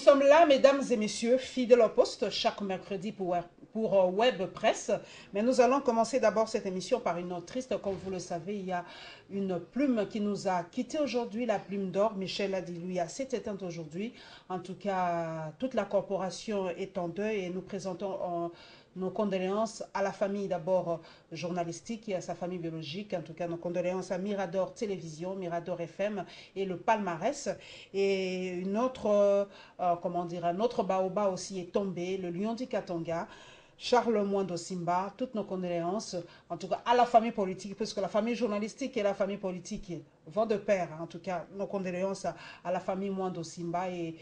sommes là, mesdames et messieurs, fidèles au poste, chaque mercredi pour Web Presse. Mais nous allons commencer d'abord cette émission par une note triste. Comme vous le savez, il y a une plume qui nous a quitté aujourd'hui, la plume d'or. Michel Adilouya s'est éteinte aujourd'hui. En tout cas, toute la corporation est en deuil et nous présentons nos condoléances à la famille d'abord journalistique et à sa famille biologique. En tout cas, nos condoléances à Mirador Télévision, Mirador FM et le palmarès. Et une autre, comment dire, un autre baobab aussi est tombé, le lion du Katanga. Charles Mwando Simba, toutes nos condoléances, en tout cas à la famille politique, puisque la famille journalistique et la famille politique vont de pair. En tout cas, nos condoléances à la famille Mwando Simba et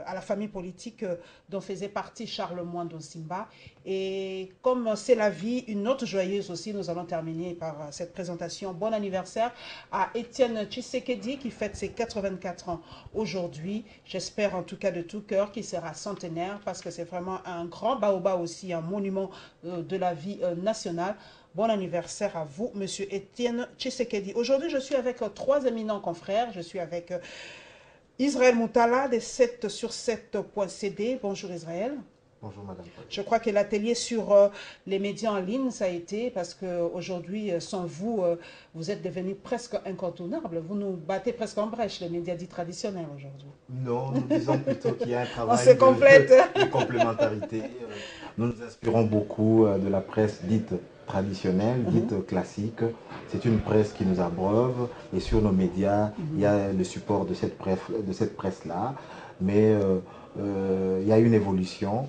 à la famille politique dont faisait partie Charles Mwando Simba. Et comme c'est la vie, une note joyeuse aussi, nous allons terminer par cette présentation. Bon anniversaire à Étienne Tshisekedi qui fête ses 84 ans aujourd'hui. J'espère en tout cas de tout cœur qu'il sera centenaire parce que c'est vraiment un grand baobab aussi, un monument de la vie nationale. Bon anniversaire à vous, Monsieur Étienne Tshisekedi. Aujourd'hui, je suis avec trois éminents confrères. Je suis avec Israël Moutala de 7 sur 7.cd. Bonjour Israël. Bonjour Madame. Je crois que l'atelier sur les médias en ligne, ça a été parce qu'aujourd'hui, sans vous, vous êtes devenu presque incontournable. Vous nous battez presque en brèche, les médias dits traditionnels aujourd'hui. Non, nous disons plutôt qu'il y a un travail de complémentarité. Nous nous inspirons beaucoup de la presse dite traditionnelle, dite classique. C'est une presse qui nous abreuve et sur nos médias, il y a le support de cette presse-là. Mais il y a une évolution.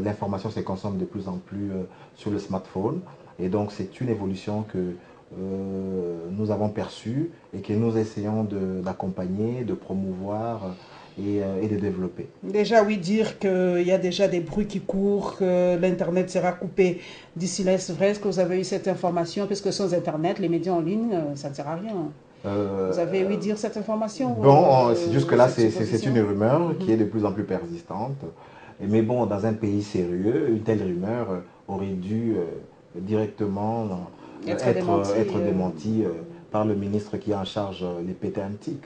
L'information se consomme de plus en plus sur le smartphone. Et donc, c'est une évolution que nous avons perçue et que nous essayons d'accompagner, de promouvoir et de développer. Déjà, oui, dire qu'il y a déjà des bruits qui courent, que l'Internet sera coupé d'ici là, c'est vrai. Est-ce que vous avez eu cette information? Parce que sans Internet, les médias en ligne, ça ne sert à rien. Vous avez ouï dire cette information? Bon, jusque-là, c'est une rumeur qui est de plus en plus persistante. Mais bon, dans un pays sérieux, une telle rumeur aurait dû directement être démentie par le ministre qui est en charge des pétés antiques.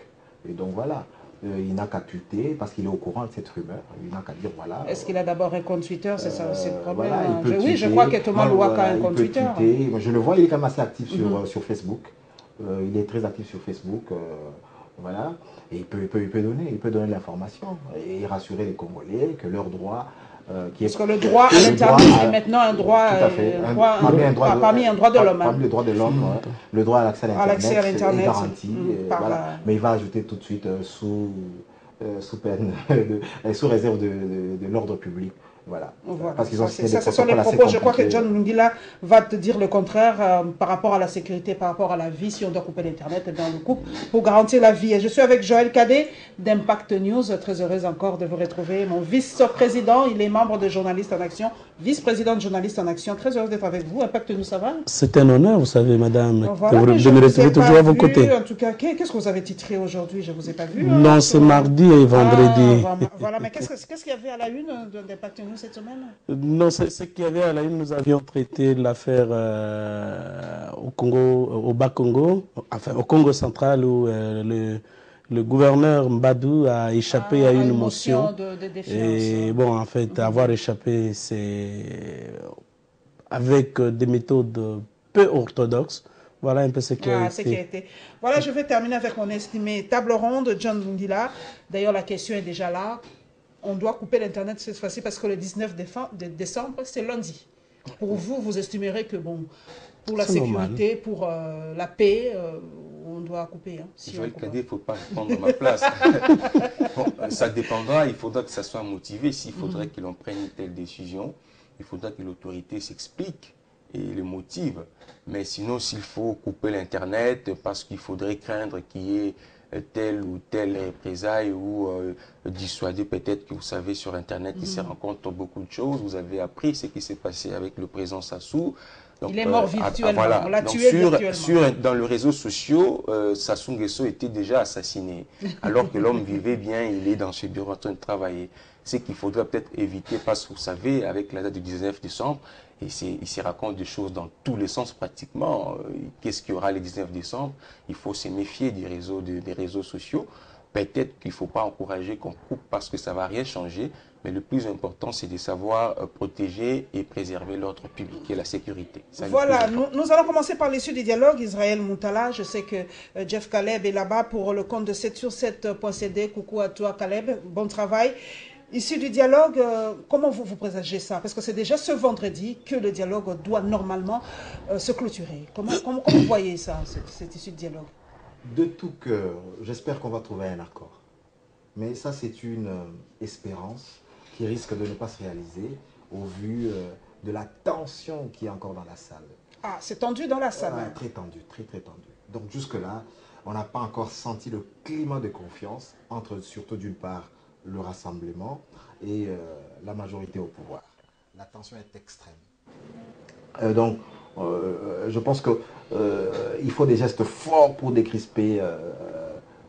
Et donc voilà, il n'a qu'à tweeter parce qu'il est au courant de cette rumeur. Il n'a qu'à dire voilà. Est-ce qu'il a d'abord un compte Twitter? C'est ça, c'est le problème. Voilà, oui, je crois que Thomas Louaka a un compte Twitter. Je le vois, il est quand même assez actif sur Facebook. Il est très actif sur Facebook. Voilà, et il peut donner l'information et rassurer les Congolais que leur droit parce que le droit à l'Internet est maintenant un droit, parmi un droit de l'homme. Parmi le droit de l'homme, le droit à l'accès à l'Internet est garanti. Voilà. Mais il va ajouter tout de suite sous peine, sous réserve de l'ordre public. Voilà. Parce qu'ils ont ce sont les propos. Je crois que John Mungila va te dire le contraire par rapport à la sécurité, par rapport à la vie. Si on doit couper l'Internet, dans le coupe pour garantir la vie. Et je suis avec Joël Cadet d'Impact News. Très heureuse encore de vous retrouver. Mon vice-président, il est membre de Journalistes en Action, vice-président de Journalistes en Action. Très heureuse d'être avec vous. Impact News, ça va? C'est un honneur, vous savez, madame, voilà, de me retrouver toujours à vos côtés. En tout cas, qu'est-ce que vous avez titré aujourd'hui? Je ne vous ai pas vu. Non, c'est mardi et vendredi. Voilà, mais qu'est-ce qu'il y avait à la une d'Impact News cette semaine? Non, ce qu'il y avait à la une, nous avions traité l'affaire au Congo, au Bas-Congo, enfin au Congo central où le gouverneur Mbadou a échappé à une motion de défiance. Et bon, en fait, avoir échappé, c'est avec des méthodes peu orthodoxes. Voilà un peu ce qui a été. Voilà, je vais terminer avec mon estimé table ronde, John Mungila. D'ailleurs, la question est déjà là. On doit couper l'Internet cette fois-ci parce que le 19 décembre, c'est lundi. Pour vous, vous estimerez que, bon, pour la sécurité, pour la paix, on doit couper. Hein, si Joël Cadet, il ne faut pas prendre ma place. Bon, ça dépendra, il faudra que ça soit motivé. S'il faudrait qu'il en prenne une telle décision, il faudra que l'autorité s'explique et le motive. Mais sinon, s'il faut couper l'Internet parce qu'il faudrait craindre qu'il y ait telle ou telle représailles ou dissuader peut-être que vous savez sur Internet il se rencontre beaucoup de choses. Vous avez appris ce qui s'est passé avec le président Sassou. Donc, il est mort virtuellement, voilà. On l'a tué virtuellement. Dans les réseaux sociaux, Sassou Nguesso était déjà assassiné. Alors que l'homme vivait bien, il est dans ce bureau en train de travailler. Ce qu'il faudrait peut-être éviter parce que vous savez, avec la date du 19 décembre, et il se raconte des choses dans tous les sens pratiquement. Qu'est-ce qu'il y aura le 19 décembre? Il faut se méfier des réseaux sociaux. Peut-être qu'il ne faut pas encourager qu'on coupe parce que ça ne va rien changer, mais le plus important, c'est de savoir protéger et préserver l'ordre public et la sécurité. Voilà, nous allons commencer par l'issue du dialogue. Israël Moutala, je sais que Jeff Caleb est là-bas pour le compte de 7sur7.cd. Coucou à toi Caleb, bon travail. Issue du dialogue, comment vous présagez ça? Parce que c'est déjà ce vendredi que le dialogue doit normalement se clôturer. Comment vous voyez ça, cette issue de dialogue? De tout cœur, j'espère qu'on va trouver un accord. Mais ça, c'est une espérance qui risque de ne pas se réaliser au vu de la tension qui est encore dans la salle. Ah, c'est tendu dans la salle. Très tendu, très tendu. Donc jusque-là, on n'a pas encore senti le climat de confiance entre surtout d'une part le rassemblement et la majorité au pouvoir. La tension est extrême. Donc, je pense qu'il faut des gestes forts pour décrisper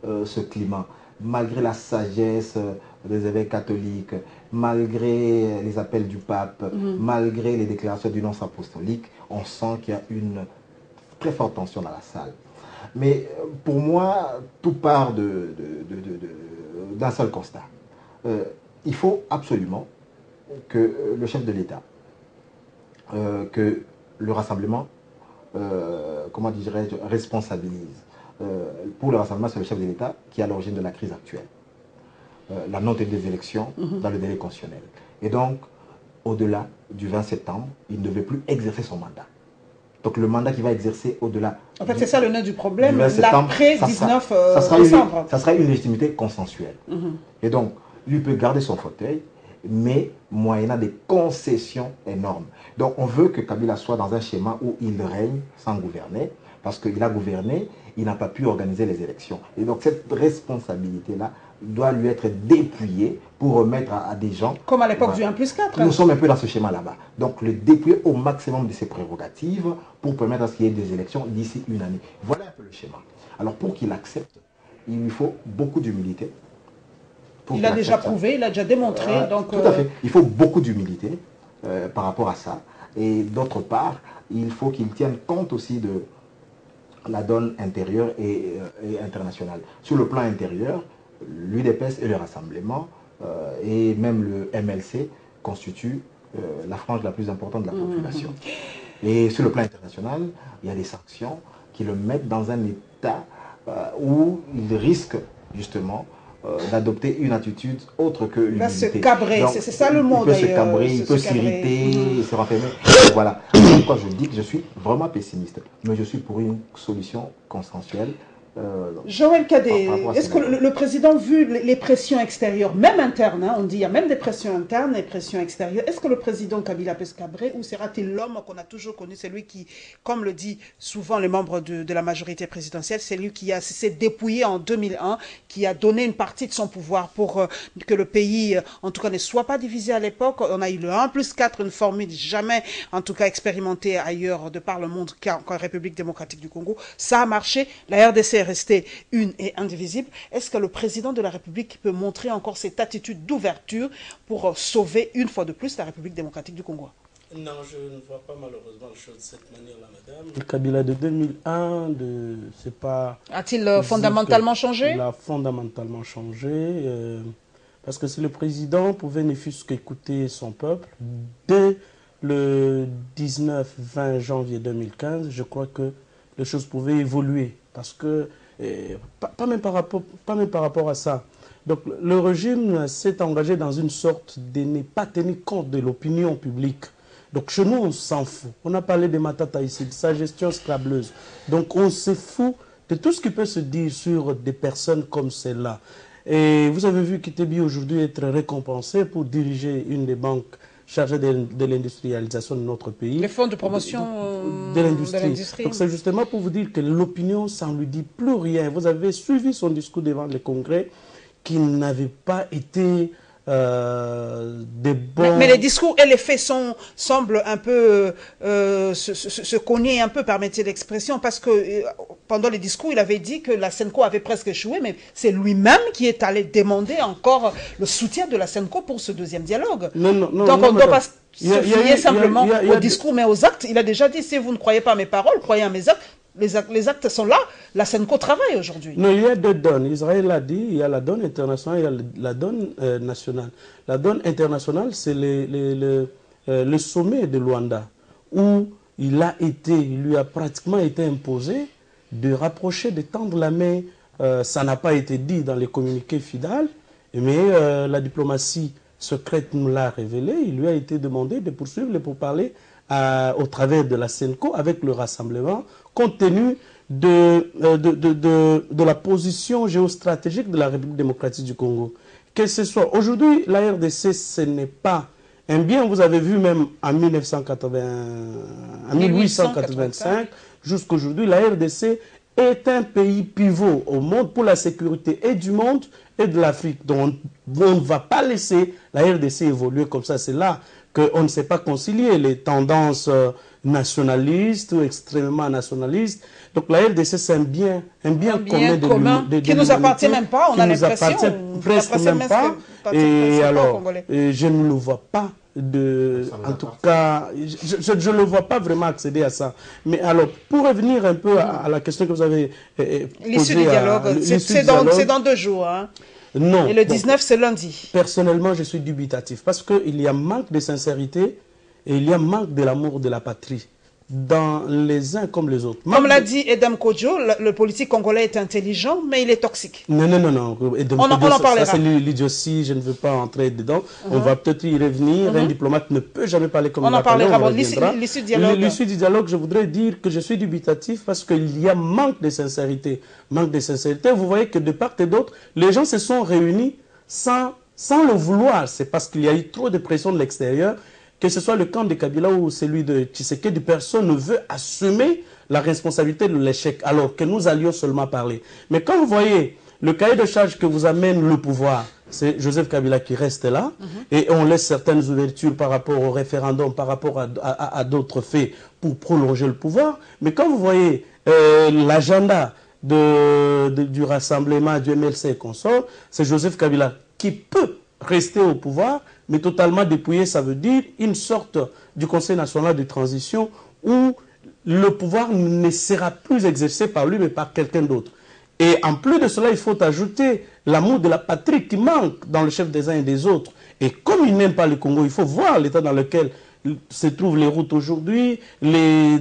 ce climat. Malgré la sagesse des évêques catholiques, malgré les appels du pape, malgré les déclarations du nonce apostolique, on sent qu'il y a une très forte tension dans la salle. Mais pour moi, tout part d'un seul constat. Il faut absolument que le chef de l'État, que le rassemblement, comment dirais-je, responsabilise. Pour le rassemblement, c'est le chef de l'État qui est à l'origine de la crise actuelle. La non-tenue des élections dans le délai constitutionnel. Et donc, au-delà du 20 septembre, il ne veut plus exercer son mandat. Donc le mandat qu'il va exercer au-delà... En fait, c'est ça le nœud du problème, l'après 19 décembre. Ça sera une légitimité consensuelle. Et donc, lui peut garder son fauteuil, mais moyennant des concessions énormes. Donc on veut que Kabila soit dans un schéma où il règne sans gouverner, parce qu'il a gouverné, il n'a pas pu organiser les élections. Et donc cette responsabilité-là doit lui être dépouillée pour remettre à des gens... Comme à l'époque du 1+4. Nous sommes un peu dans ce schéma-là-bas. Donc le dépouiller au maximum de ses prérogatives pour permettre à ce qu'il y ait des élections d'ici une année. Voilà un peu le schéma. Alors pour qu'il accepte, il lui faut beaucoup d'humilité. Il a déjà prouvé, il a déjà démontré. Donc, tout à fait. Il faut beaucoup d'humilité par rapport à ça. Et d'autre part, il faut qu'il tienne compte aussi de la donne intérieure et internationale. Sur le plan intérieur, l'UDPS et le Rassemblement et même le MLC constituent la frange la plus importante de la population. Et sur le plan international, il y a des sanctions qui le mettent dans un état où il risque justement d'adopter une attitude autre que l'humilité. Là, se cabrer, c'est ça le mot d'ailleurs. Il peut se cabrer, il peut s'irriter, se renfermer. Voilà. Pourquoi je dis que je suis vraiment pessimiste, mais je suis pour une solution consensuelle. Joël Cadet, est-ce que le président, vu les pressions extérieures, même internes, hein, on dit il y a même des pressions internes et pressions extérieures, est-ce que le président Kabila peut se cabrer ou sera-t-il l'homme qu'on a toujours connu, c'est lui qui, comme le dit souvent les membres de la majorité présidentielle, c'est lui qui s'est dépouillé en 2001, qui a donné une partie de son pouvoir pour que le pays, en tout cas, ne soit pas divisé à l'époque. On a eu le 1+4, une formule jamais, en tout cas, expérimentée ailleurs de par le monde qu'en République démocratique du Congo. Ça a marché, la RDC est restée une et indivisible. Est-ce que le président de la République peut montrer encore cette attitude d'ouverture pour sauver une fois de plus la République démocratique du Congo? Non, je ne vois pas malheureusement les choses de cette manière-là, madame. Le Kabila de 2001, c'est pas... A-t-il fondamentalement changé? Il a fondamentalement changé, parce que si le président pouvait ne fût-ce qu'écouter son peuple, dès le 19-20 janvier 2015, je crois que les choses pouvaient évoluer. Parce que, pas même par rapport à ça. Donc le régime s'est engagé dans une sorte de ne pas tenir compte de l'opinion publique. Donc chez nous, on s'en fout. On a parlé de Matata ici, de sa gestion scrableuse. Donc on se fout de tout ce qui peut se dire sur des personnes comme celle-là. Et vous avez vu Kitebi aujourd'hui être récompensé pour diriger une des banques chargées de l'industrialisation de notre pays. Les fonds de promotion de l'industrie. Donc c'est justement pour vous dire que l'opinion, ça ne lui dit plus rien. Vous avez suivi son discours devant le Congrès qui n'avait pas été des bons... Mais les discours et les faits semblent un peu se cogner un peu, permettez l'expression, parce que pendant les discours, il avait dit que la Senco avait presque échoué, mais c'est lui-même qui est allé demander encore le soutien de la Senco pour ce deuxième dialogue. Donc on ne doit pas se fier simplement aux discours, mais aux actes. Il a déjà dit, si vous ne croyez pas à mes paroles, croyez à mes actes. Les actes sont là. La SENCO travaille aujourd'hui. Non, il y a deux donnes. Israël l'a dit, il y a la donne internationale, il y a la donne nationale. La donne internationale, c'est le sommet de Luanda, où il lui a pratiquement été imposé de rapprocher, de tendre la main. Ça n'a pas été dit dans les communiqués FIDAL, mais la diplomatie secrète nous l'a révélé. Il lui a été demandé de poursuivre les pourparlers au travers de la SENCO avec le rassemblement, compte tenu de la position géostratégique de la République démocratique du Congo. Que ce soit aujourd'hui, la RDC, ce n'est pas un bien. Vous avez vu même en 1885 jusqu'aujourd'hui, la RDC est un pays pivot au monde pour la sécurité et du monde et de l'Afrique. Donc on ne va pas laisser la RDC évoluer comme ça. C'est là qu'on ne sait pas concilier les tendances nationalistes ou extrêmement nationalistes. Donc la RDC, c'est un bien commun qui ne nous appartient même pas, on a l'impression. Presque même pas. Et alors, je ne le vois pas. En tout cas, je ne le vois pas vraiment accéder à ça. Mais alors, pour revenir un peu à la question que vous avez posée... L'issue du dialogue, c'est dans 2 jours. Hein. Non. Et le 19, c'est lundi. Personnellement, je suis dubitatif parce qu'il y a manque de sincérité et il y a manque de l'amour de la patrie dans les uns comme les autres. Comme l'a dit Edem Kodjo, le politique congolais est intelligent, mais il est toxique. Non. On en parlera. Ça, c'est l'idiotie, je ne veux pas entrer dedans. On va peut-être y revenir. Un diplomate ne peut jamais parler comme on en parlera. L'issue du dialogue. L'issue du dialogue, je voudrais dire que je suis dubitatif parce qu'il y a manque de sincérité. Manque de sincérité. Vous voyez que de part et d'autre, les gens se sont réunis sans le vouloir. C'est parce qu'il y a eu trop de pression de l'extérieur. Que ce soit le camp de Kabila ou celui de Tshisekedi, personne ne veut assumer la responsabilité de l'échec, alors que nous allions seulement parler. Mais quand vous voyez le cahier de charge que vous amène le pouvoir, c'est Joseph Kabila qui reste là, et on laisse certaines ouvertures par rapport au référendum, par rapport à d'autres faits pour prolonger le pouvoir. Mais quand vous voyez l'agenda du rassemblement du MLC et consorts, c'est Joseph Kabila qui peut rester au pouvoir, mais totalement dépouillé, ça veut dire une sorte du Conseil national de transition où le pouvoir ne sera plus exercé par lui, mais par quelqu'un d'autre. Et en plus de cela, il faut ajouter l'amour de la patrie qui manque dans le chef des uns et des autres. Et comme il n'aime pas le Congo, il faut voir l'état dans lequel se trouvent les routes aujourd'hui, le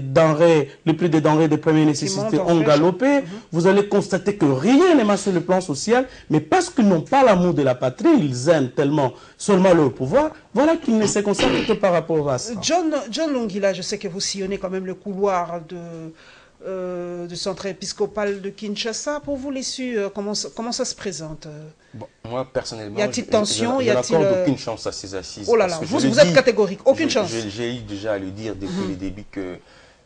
prix des denrées de première nécessité ont galopé. Vous allez constater que rien n'est marche sur le plan social, mais parce qu'ils n'ont pas l'amour de la patrie, ils aiment tellement seulement leur pouvoir, voilà qu'ils ne se concentrent que par rapport à ça. John Longila, je sais que vous sillonnez quand même le couloir du centre épiscopal de Kinshasa. Pour vous, l'issue, comment ça se présente? Bon, moi, personnellement, y a-t-il tension? Je n'accorde aucune chance à ces assises. Oh là là, vous êtes catégorique, aucune chance. J'ai eu déjà à le dire depuis le début que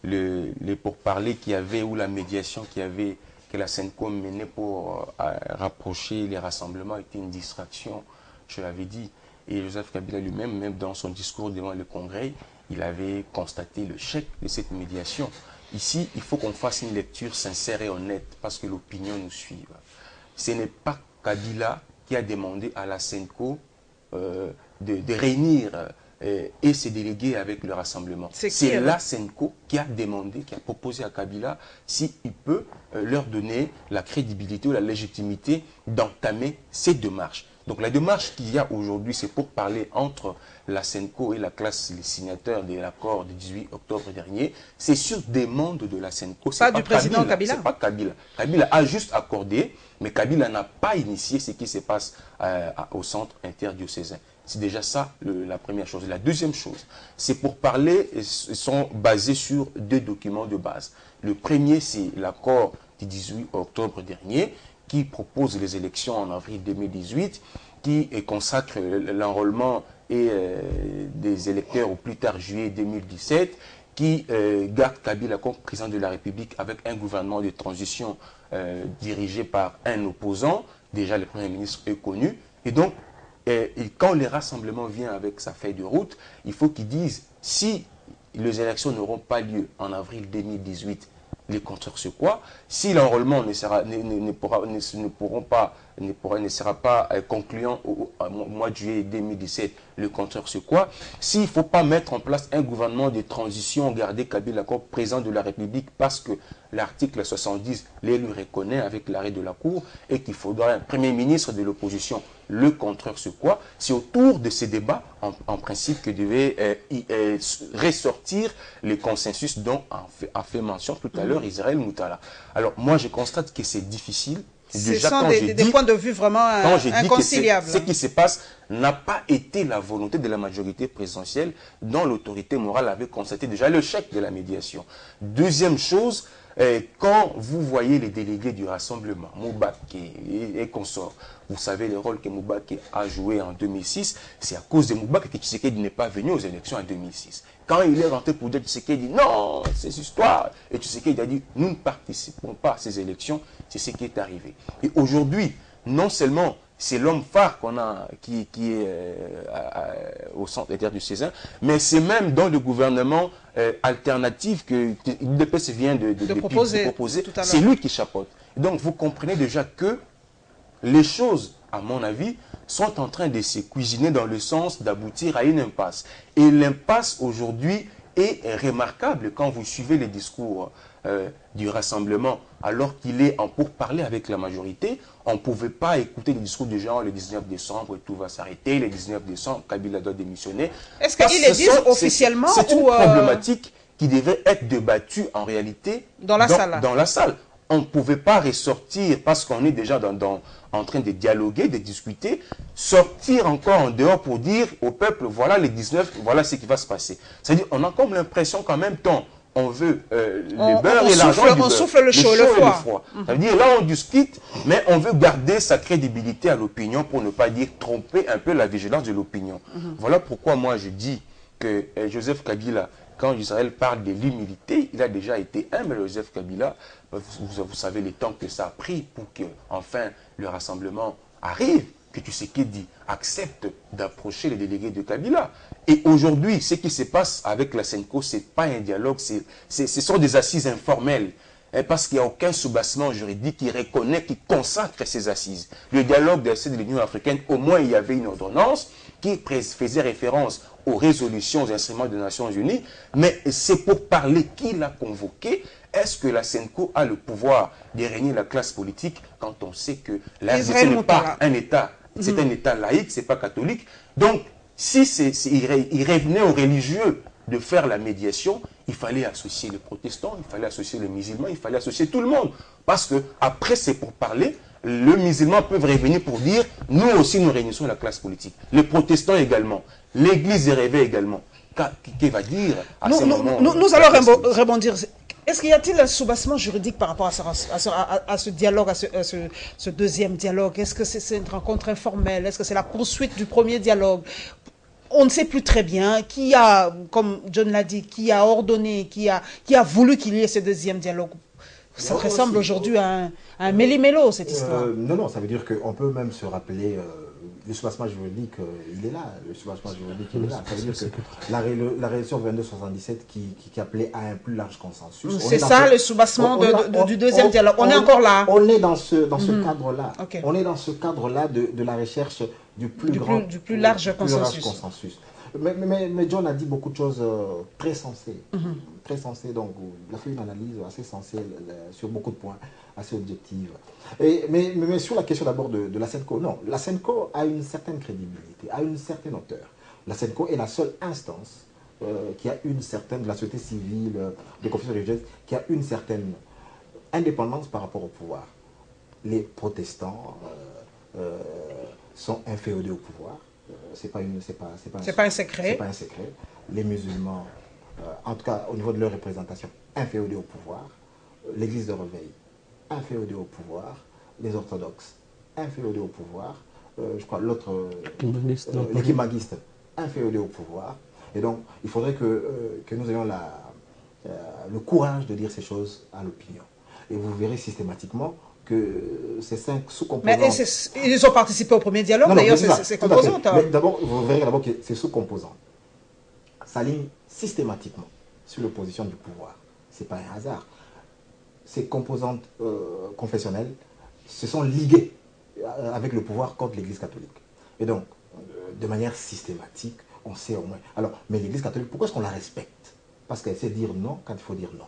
les pourparlers qu'il y avait ou la médiation qu'il y avait, que la SENCO menait pour rapprocher les rassemblements était une distraction, je l'avais dit. Et Joseph Kabila lui-même, même dans son discours devant le Congrès, il avait constaté le chèque de cette médiation. Ici, il faut qu'on fasse une lecture sincère et honnête parce que l'opinion nous suit. Ce n'est pas Kabila qui a demandé à la SENCO de réunir et se déléguer avec le rassemblement. C'est la SENCO qui a demandé, qui a proposé à Kabila s'il peut leur donner la crédibilité ou la légitimité d'entamer ces démarches. Donc la démarche qu'il y a aujourd'hui, c'est pour parler entre la SENCO et la classe, les signataires de l'accord du 18 octobre dernier. C'est sur demande de la SENCO. Pas du président Kabila. C'est pas Kabila. Kabila a juste accordé, mais Kabila n'a pas initié ce qui se passe au centre interdiocésain. C'est déjà ça la première chose. La deuxième chose, c'est pour parler, ils sont basés sur 2 documents de base. Le premier, c'est l'accord du 18 octobre dernier, qui propose les élections en avril 2018, qui consacre l'enrôlement des électeurs au plus tard juillet 2017, qui garde Kabila comme président de la République avec un gouvernement de transition dirigé par un opposant, déjà le Premier ministre est connu. Et donc, quand les rassemblements viennent avec sa feuille de route, il faut qu'ils disent si les élections n'auront pas lieu en avril 2018, les compteurs sur quoi? Si l'enrôlement ne sera pas concluant au mois de juillet 2017, le compteur sur quoi? S'il ne faut pas mettre en place un gouvernement de transition, garder Kabila comme président de la République parce que l'article 70 les lui reconnaît avec l'arrêt de la Cour et qu'il faudra un premier ministre de l'opposition, le compteur sur quoi? C'est autour de ces débats, en principe, que devait ressortir les consensus dont a fait mention tout à l'heure Israël Moutala. Alors, moi, je constate que c'est difficile. Ce sont des points de vue vraiment inconciliables. Ce qui se passe n'a pas été la volonté de la majorité présidentielle dont l'autorité morale avait constaté déjà l'échec de la médiation. Deuxième chose, quand vous voyez les délégués du Rassemblement, Moubaki et consorts, vous savez le rôle que Moubaki a joué en 2006, c'est à cause de Moubaki que Tshisekedi n'est pas venu aux élections en 2006. Quand il est rentré pour dire Tshisekedi, non, c'est histoire. Et Tshisekedi a dit, nous ne participons pas à ces élections, c'est ce qui est arrivé. Et aujourd'hui, non seulement c'est l'homme phare qu'on a, qui est au centre des terres du César, mais c'est même dans le gouvernement alternatif que l'UDPS vient de proposer. C'est lui qui chapeaute. Donc vous comprenez déjà que les choses, à mon avis, sont en train de se cuisiner dans le sens d'aboutir à une impasse. Et l'impasse aujourd'hui est remarquable quand vous suivez les discours du Rassemblement, alors qu'il est en pourparlers avec la majorité. On ne pouvait pas écouter les discours des gens le 19 décembre, tout va s'arrêter, le 19 décembre, Kabila doit démissionner. Est-ce qu'ils les disent officiellement? C'est une problématique qui devait être débattue en réalité dans la salle. On ne pouvait pas ressortir, parce qu'on est déjà en train de dialoguer, de discuter, sortir encore en dehors pour dire au peuple, voilà les 19, voilà ce qui va se passer. C'est-à-dire, on a comme l'impression qu'en même temps, on veut le beurre et l'argent du beurre. On souffle le chaud et le froid. Ça veut dire, là, on discute, mais on veut garder sa crédibilité à l'opinion pour ne pas dire tromper un peu la vigilance de l'opinion. Voilà pourquoi moi, je dis que Joseph Kabila, quand Israël parle de l'humilité, il a déjà été humble, Joseph Kabila. Vous savez les temps que ça a pris pour que, enfin, le rassemblement arrive, que Tshisekedi accepte d'approcher les délégués de Kabila. Et aujourd'hui, ce qui se passe avec la SENCO, ce n'est pas un dialogue, ce sont des assises informelles. Parce qu'il n'y a aucun soubassement juridique qui reconnaît, qui consacre ces assises. Le dialogue de l'Union africaine, au moins il y avait une ordonnance qui faisait référence aux résolutions, aux instruments des Nations Unies, mais c'est pour parler qui l'a convoqué. Est-ce que la SENCO a le pouvoir de régner la classe politique quand on sait que la RDC n'est pas un État, c'est un État laïque, c'est pas catholique. Donc, si il revenait aux religieux de faire la médiation, il fallait associer les protestants, il fallait associer les musulmans, il fallait associer tout le monde. Parce que après, c'est pour parler, les musulmans peuvent revenir pour dire, nous aussi nous réunissons la classe politique. Les protestants également, l'Église est rêvée également. Qu'est-ce va dire à ce moment? Nous allons rebondir. Est-ce qu'il y a-t-il un soubassement juridique par rapport à ce dialogue, à ce deuxième dialogue? Est-ce que c'est une rencontre informelle? Est-ce que c'est la poursuite du premier dialogue? On ne sait plus très bien qui a, comme John l'a dit, qui a ordonné, qui a voulu qu'il y ait ce deuxième dialogue. Ça ressemble aujourd'hui à un méli-mélo, cette histoire. Non, ça veut dire qu'on peut même se rappeler, le soubassement juridique, il est là. Le soubassement juridique, il est là. Ça veut dire que la résolution 2277 qui appelait à un plus large consensus. C'est ça le soubassement du deuxième dialogue. On est encore là. On est dans ce cadre-là. Okay. On est dans ce cadre-là de la recherche du plus large consensus. Mais John a dit beaucoup de choses très sensées. Très sensées, donc il a fait une analyse assez sensée sur beaucoup de points, assez objective. Mais sur la question d'abord de la SENCO, non, la SENCO a une certaine crédibilité, a une certaine hauteur. La SENCO est la seule instance qui a une certaine, de la société civile, des confessions religieuses, qui a une certaine indépendance par rapport au pouvoir. Les protestants sont inféodés au pouvoir. C'est pas un secret. C'est pas un secret. Les musulmans, en tout cas au niveau de leur représentation, inféodés au pouvoir. L'église de réveil, inféodée au pouvoir. Les orthodoxes, inféodés au pouvoir. Je crois l'autre, les kimagistes, inféodés au pouvoir. Et donc, il faudrait que nous ayons le courage de dire ces choses à l'opinion. Et vous verrez systématiquement que ces 5 sous-composants... Mais ils ont participé au premier dialogue, d'ailleurs, ces composantes. Mais d'abord, vous verrez d'abord que ces sous-composants s'alignent systématiquement sur l'opposition du pouvoir. Ce n'est pas un hasard. ces composantes confessionnelles se sont liguées avec le pouvoir contre l'Église catholique. Et donc, de manière systématique, on sait au moins. Alors, mais l'Église catholique, pourquoi est-ce qu'on la respecte? Parce qu'elle sait dire non quand il faut dire non.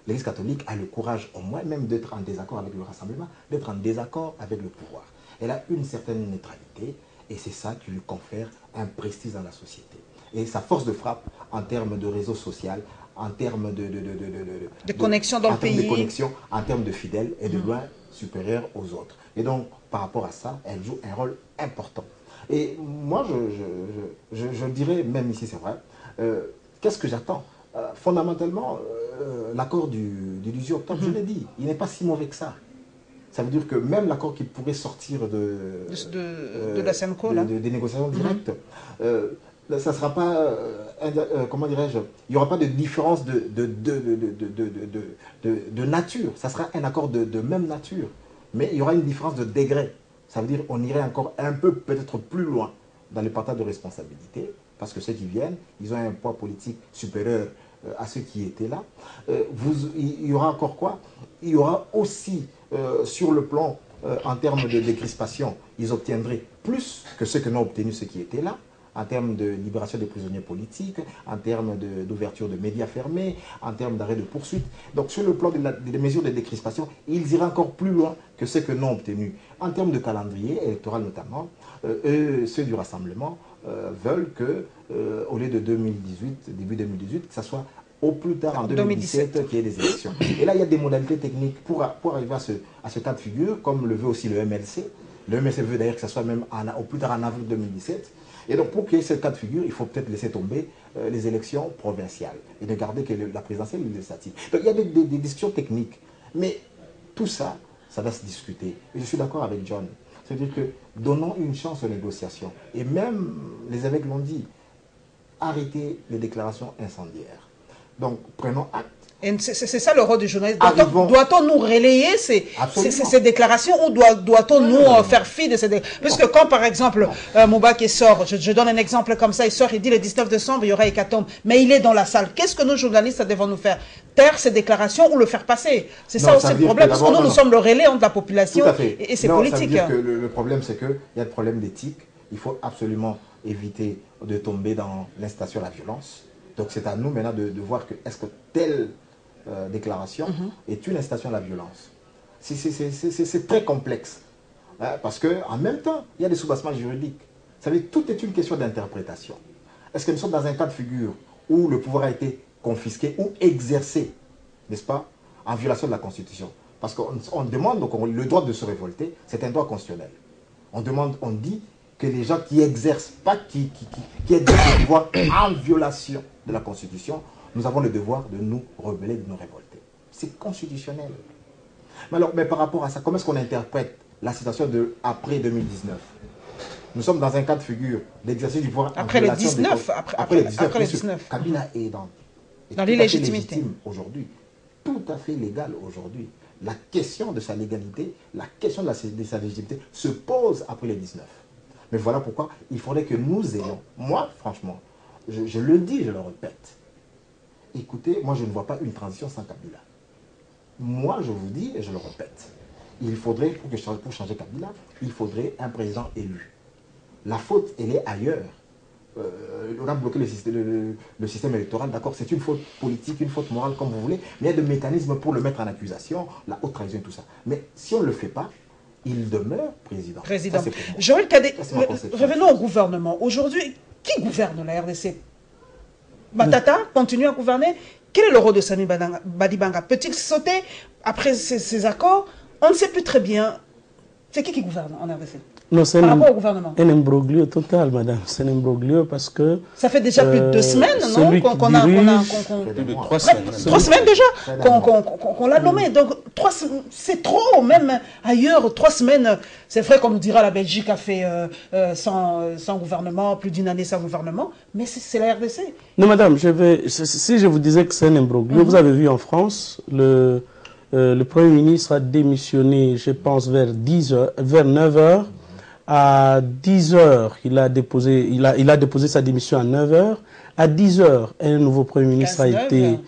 L'Église catholique a le courage au moins même d'être en désaccord avec le rassemblement, d'être en désaccord avec le pouvoir. Elle a une certaine neutralité et c'est ça qui lui confère un prestige dans la société. Et sa force de frappe en termes de réseau social, en termes de connexion dans le pays, de connexion, en termes de fidèles, est de loin supérieure aux autres. Et donc, par rapport à ça, elle joue un rôle important. Et moi, je dirais, même ici c'est vrai, qu'est-ce que j'attends? Fondamentalement, l'accord du 18 octobre, je l'ai dit, il n'est pas si mauvais que ça. Ça veut dire que même l'accord qui pourrait sortir de la SEMCO, des négociations directes, ça ne sera pas, comment dirais-je, il n'y aura pas de différence de nature. Ça sera un accord de même nature, mais il y aura une différence de degré. Ça veut dire qu'on irait encore un peu, peut-être plus loin dans le partage de responsabilité, parce que ceux qui viennent, ils ont un poids politique supérieur à ceux qui étaient là. Il y aura encore quoi? Il y aura aussi, sur le plan, en termes de décrispation, ils obtiendraient plus que ce que n'ont obtenu ceux qui étaient là, en termes de libération des prisonniers politiques, en termes d'ouverture de médias fermés, en termes d'arrêt de poursuite. Donc sur le plan des mesures de décrispation, ils iraient encore plus loin que ce que n'ont obtenu. En termes de calendrier électoral notamment, ceux du rassemblement veulent que, au lieu de 2018, début 2018, que ça soit au plus tard en 2017 qu'il y ait des élections. Et là, il y a des modalités techniques pour arriver à ce cas de figure, comme le veut aussi le MLC. Le MLC veut d'ailleurs que ça soit même au plus tard en avril 2017. Et donc, pour qu'il y ait ce cas de figure, il faut peut-être laisser tomber les élections provinciales et de garder que la présidentielle et la législative. Donc, il y a des discussions techniques. Mais tout ça, ça va se discuter. Et je suis d'accord avec John. C'est-à-dire que donnons une chance aux négociations. Et même les évêques l'ont dit, arrêtez les déclarations incendiaires. Donc, prenons acte. C'est ça le rôle du journaliste. Doit-on nous relayer ces déclarations ou doit-on nous faire fi de ces déclarations? Puisque quand, par exemple, Moubaké sort, je donne un exemple comme ça, il sort, il dit le 19 décembre, il y aura hécatombe, mais il est dans la salle. Qu'est-ce que nous, journalistes, devons nous faire? Taire ces déclarations ou le faire passer? C'est ça aussi le problème, parce que nous sommes le relais entre la population et ses politiques. Ça veut dire que le problème, c'est qu'il y a des problèmes d'éthique. Il faut absolument éviter de tomber dans l'incitation à la violence. Donc c'est à nous maintenant de voir que est-ce que telle déclaration est une incitation à la violence. C'est très complexe. Hein, parce qu'en même temps, il y a des soubassements juridiques. Vous savez, tout est une question d'interprétation. Est-ce que nous sommes dans un cas de figure où le pouvoir a été confisqué ou exercé, n'est-ce pas, en violation de la Constitution? Parce qu'on demande donc, le droit de se révolter, c'est un droit constitutionnel. On dit que les gens qui exercent, pas qui exercent le pouvoir en violation de la Constitution, nous avons le devoir de nous rebeller, de nous révolter. C'est constitutionnel. Mais par rapport à ça, comment est-ce qu'on interprète la situation de après 2019? Nous sommes dans un cas de figure d'exercice du pouvoir après le 19. Après le 19. Kabila est dans l'illégitimité aujourd'hui. Tout à fait légal aujourd'hui. La question de sa légalité, la question de sa légitimité se pose après le 19. Mais voilà pourquoi il faudrait que nous ayons, moi franchement, je le dis, je le répète, écoutez, moi je ne vois pas une transition sans Kabila. Moi je vous dis et je le répète, il faudrait, pour changer Kabila, il faudrait un président élu. La faute, elle est ailleurs. On a bloqué le système électoral, d'accord, c'est une faute politique, une faute morale, comme vous voulez, mais il y a des mécanismes pour le mettre en accusation, la haute trahison et tout ça. Mais si on ne le fait pas, il demeure président. Ça, Joël Kadé, revenons au gouvernement. Aujourd'hui, qui gouverne la RDC? Matata continue à gouverner. Quel est le rôle de Sami Badibanga? Peut-il sauter après ces accords? On ne sait plus très bien. C'est qui gouverne en RDC? Non, c'est par rapport au gouvernement. Un imbroglio total, madame. C'est un imbroglio parce que... Ça fait déjà plus de 2 semaines, non? Plus de 3 semaines. 3 semaines déjà qu'on l'a nommé. Donc, c'est trop, même ailleurs. 3 semaines, c'est vrai qu'on nous dira la Belgique a fait sans gouvernement, plus d'1 année sans gouvernement, mais c'est la RDC. Non, madame, si je vous disais que c'est un imbroglio, vous avez vu en France, le Premier ministre a démissionné, je pense, vers 9 h. À 10 h, il a déposé sa démission à 9 h. À 10 h, un nouveau Premier ministre a été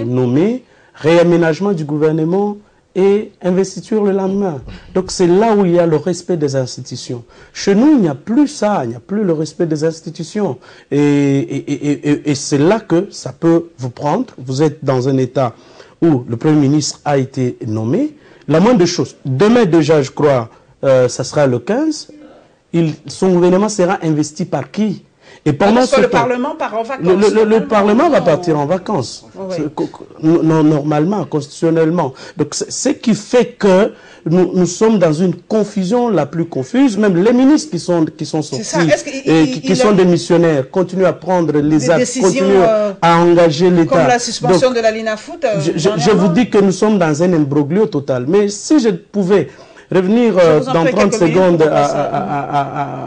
nommé. réaménagement du gouvernement et investiture le lendemain. Donc c'est là où il y a le respect des institutions. Chez nous, il n'y a plus ça, il n'y a plus le respect des institutions. Et c'est là que ça peut vous prendre. Vous êtes dans un état où le Premier ministre a été nommé. La moindre des choses, demain déjà, je crois, ça sera le 15, son gouvernement sera investi par qui? Et pendant ce le temps, Parlement part en vacances. Le Parlement va partir en vacances. Oui. Normalement, constitutionnellement. Donc, ce qui fait que nous sommes dans une confusion la plus confuse. Même les ministres qui sont sortis et qui sont des missionnaires continuent à prendre les actes, continuent à engager l'État. Comme la suspension de la Linafoot. Je vous dis que nous sommes dans un imbroglio total. Mais si je pouvais revenir dans 30 secondes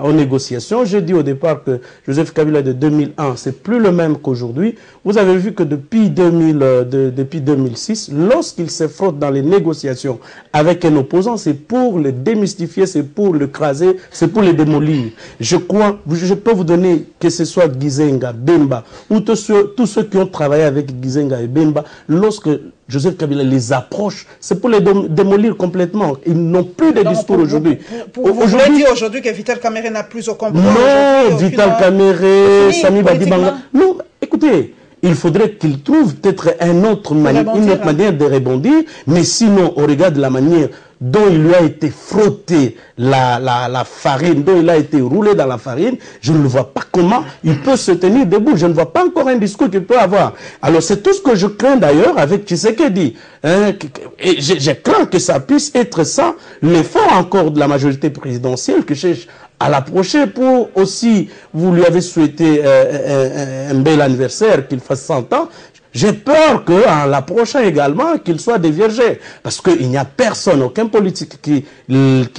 aux négociations. J'ai dit au départ que Joseph Kabila de 2001, c'est plus le même qu'aujourd'hui. Vous avez vu que depuis 2006, lorsqu'il se frotte dans les négociations avec un opposant, c'est pour le démystifier, c'est pour le craser, c'est pour le démolir. Je peux vous donner, que ce soit Gizenga, Bemba, ou tous ceux qui ont travaillé avec Gizenga et Bemba, lorsque Joseph Kabila les approche, c'est pour les démolir complètement. Ils n'ont plus de discours aujourd'hui. Vous voulez dire aujourd'hui que Vital Kamerhe n'a plus aucun pouvoir? Non, Vital Kamerhe, Sami Badibanga. Non, écoutez, il faudrait qu'il trouve peut-être une autre manière de rebondir, mais sinon, au regard de la manière dont il lui a été frotté la farine, dont il a été roulé dans la farine, je ne vois pas comment il peut se tenir debout. Je ne vois pas encore un discours qu'il peut avoir. Alors c'est tout ce que je crains d'ailleurs avec Tshisekedi. Et je crains que ça puisse être ça, l'effort encore de la majorité présidentielle que cherche à l'approcher pour aussi, vous lui avez souhaité un bel anniversaire, qu'il fasse 100 ans. J'ai peur qu'en l'approchant également, qu'il soit déviergé. Parce qu'il n'y a personne, aucun politique qui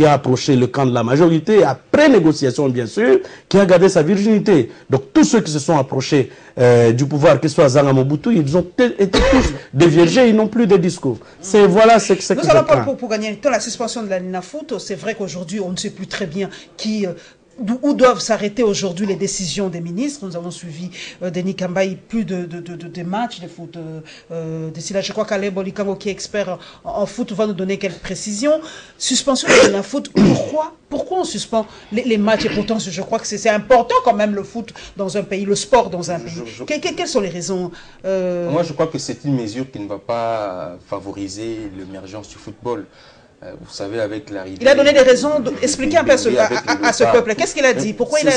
a approché le camp de la majorité, après négociation bien sûr, qui a gardé sa virginité. Donc tous ceux qui se sont approchés du pouvoir, que ce soit Zanga Mobutu, ils ont été tous déviergés, ils n'ont plus de discours. Voilà ce que c'est que nous allons pour gagner le temps, la suspension de la Linafoot, c'est vrai qu'aujourd'hui, on ne sait plus très bien qui... Où doivent s'arrêter aujourd'hui les décisions des ministres. Nous avons suivi Denis Kambaï, plus de matchs de foot. D'ici là, je crois qu'Alain Bolikango, qui est expert en foot, va nous donner quelques précisions. Suspension de la foot, pourquoi on suspend les matchs? Et pourtant, je crois que c'est important quand même le foot dans un pays, le sport dans un pays. Quelles sont les raisons? Moi, je crois que c'est une mesure qui ne va pas favoriser l'émergence du football. Vous savez, avec l'arrivée... Il a donné des raisons, expliquez un peu à ce peuple. Qu'est-ce qu'il a dit? Pourquoi il a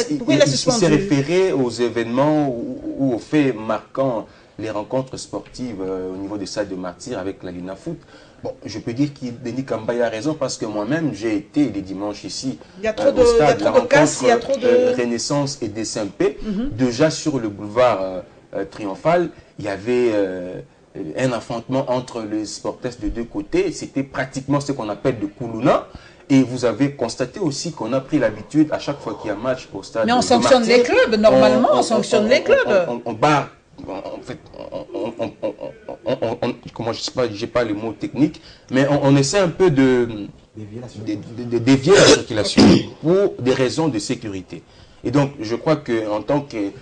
suspendu? Il s'est référé aux événements ou aux faits marquant les rencontres sportives au niveau des salles de martyrs avec la Linafoot. Bon, je peux dire que Denis Kambaï a raison parce que moi-même, j'ai été les dimanches ici au stade de la rencontre Renaissance et des SMP. Déjà sur le boulevard Triomphal, il y avait... un affrontement entre les sportifs de deux côtés, c'était pratiquement ce qu'on appelle de Koulouna. Et vous avez constaté aussi qu'on a pris l'habitude, à chaque fois qu'il y a un match au stade... Mais on sanctionne les clubs, normalement, on sanctionne les clubs. On barre, en fait, comment, je sais pas, j'ai pas le mot technique, mais on essaie un peu de dévier la circulation pour des raisons de sécurité. Et donc, je crois qu'en tant que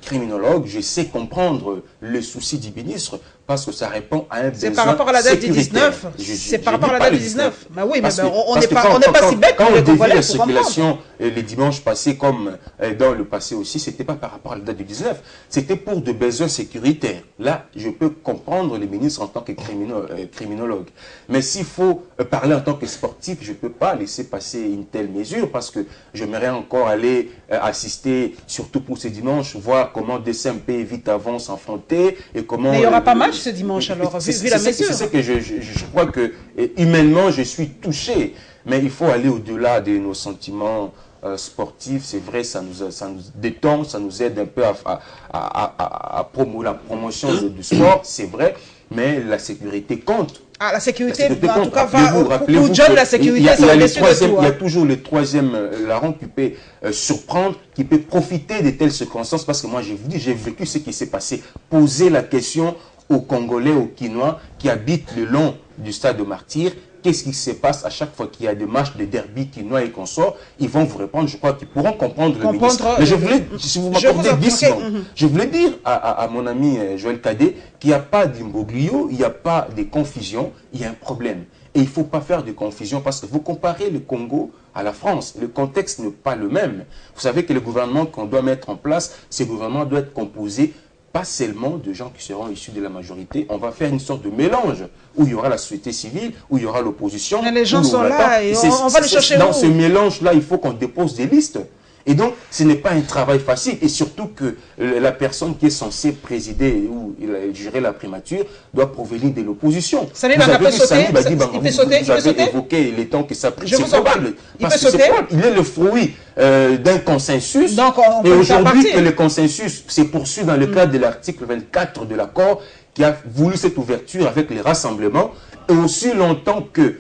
criminologue, je sais comprendre le souci du ministre parce que ça répond à un besoin. C'est par rapport à la date du 19. C'est par rapport à la date du 19. Bah oui, mais on n'est pas si bête. Quand on dévie la circulation les dimanches passés comme dans le passé aussi, c'était pas par rapport à la date du 19. C'était pour de besoins sécuritaires. Là, je peux comprendre les ministres en tant que criminologue. Mais s'il faut parler en tant que sportif, je peux pas laisser passer une telle mesure parce que j'aimerais encore aller assister, surtout pour ces dimanches, voir comment DCMP vite avant s'affronter et comment... Mais il n'y aura pas match ce dimanche alors, vu la mesure. C'est ce que je crois que humainement je suis touché, mais il faut aller au-delà de nos sentiments sportifs. C'est vrai, ça nous détend, ça nous aide un peu à promouvoir la promotion du sport, c'est vrai, mais la sécurité compte. Ah, la sécurité, en tout cas, pour John, la sécurité, c'est au-dessus de tout. Il y a toujours le troisième larron qui peut surprendre, qui peut profiter de telles circonstances, parce que moi, je vous dis, j'ai vécu ce qui s'est passé. Poser la question aux Congolais, aux Quinois, qui habitent le long du stade de Martyrs, qu'est-ce qui se passe à chaque fois qu'il y a des matchs de derby qui noient et qu'on sort, ils vont vous répondre, je crois qu'ils pourront comprendre le ministre. Mais je voulais, si vous m'accordez 10 secondes, je voulais dire à mon ami Joël Cadet qu'il n'y a pas d'imbroglio, il n'y a pas de confusion, il y a un problème. Et il ne faut pas faire de confusion parce que vous comparez le Congo à la France. Le contexte n'est pas le même. Vous savez que le gouvernement qu'on doit mettre en place, ce gouvernement doit être composé pas seulement de gens qui seront issus de la majorité. On va faire une sorte de mélange où il y aura la société civile, où il y aura l'opposition. Les gens sont là et on va les chercher. Dans ce mélange-là, il faut qu'on dépose des listes. Et donc, ce n'est pas un travail facile. Et surtout que la personne qui est censée présider ou gérer la primature doit provenir de l'opposition. Samy va sauter. Il peut sauter. Vous avez évoqué les temps que ça prend. C'est probable. Parce que il est le fruit d'un consensus. Donc, et aujourd'hui, que le consensus s'est poursuivi dans le cadre de l'article 24 de l'accord qui a voulu cette ouverture avec les rassemblements. Et aussi longtemps que